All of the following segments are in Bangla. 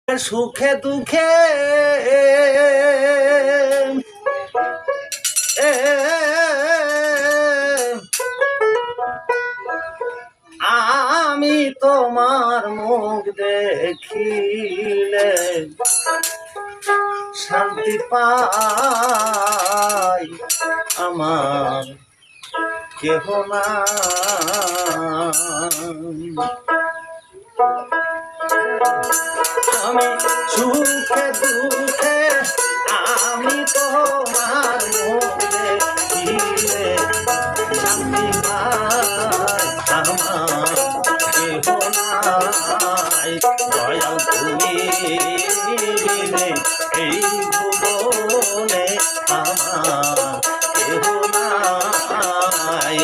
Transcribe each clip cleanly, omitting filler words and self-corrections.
সুখে দুঃখে আমি তোমার মুখ দেখিলে শান্তি পাই, আমার কেহ না। আমি সুখে দুঃখে আমি তোমার মুখ দেখিলে শান্তি পাই, আমার কেহ নাই। দয়াল তুমি বিনে এই ভুবনে আমার কেহ নাই।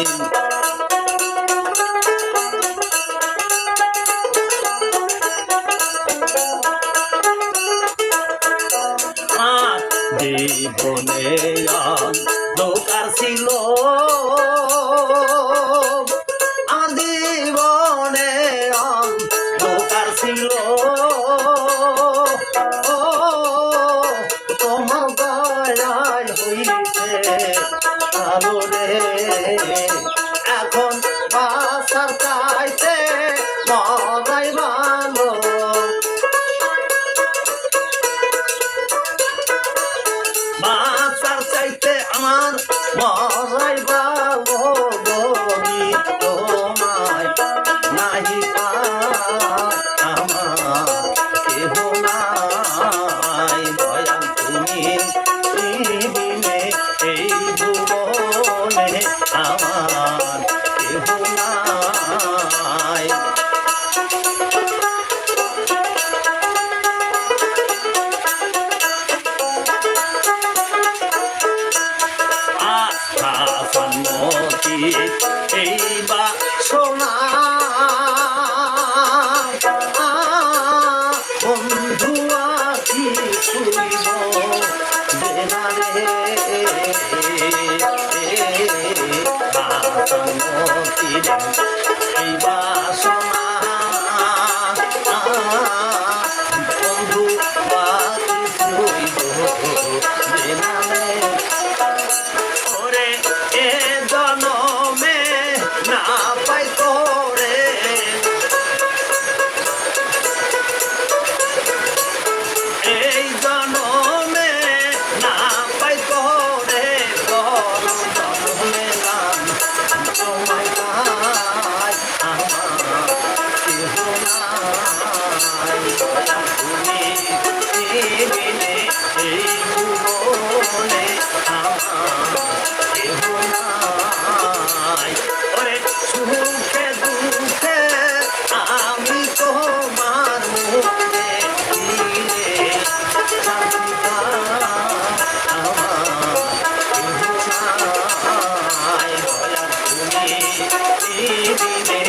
জীবনে অন্ধকার ছিল, জীবনে অন্ধকার ছিল, তোমার দয়ায় হইছে আলো রে। এখন বাসার চাইতে মরাই ভালো, বাসার চাইতে আমার মরাই ভালো। গরি তোমায় নাহি পাই, আমার কেহ নাই। দয়াল তুমি বিনে এই ভুবনে আমার কেহ নাই। সম্মতি এই বা সোনা বন্ধুয়া কি শুইব জেনারে। সম্মতি এই বা সোনা বন্ধুয়া কি শুইব জেনারে। এ জনমে না পাই তোরে, এই জনমে না পাই তোরে, জনমে গান তোমায় গাই, আমার কেহ নাই। তুমি বিনে এই ভুবনে আমার কেহ নাই। ওরে সুখে দুঃখে আমি তোমার মুখ দেখিলে শান্তি পাই, আমার কেহ নাই। দয়াল তুমি বিনে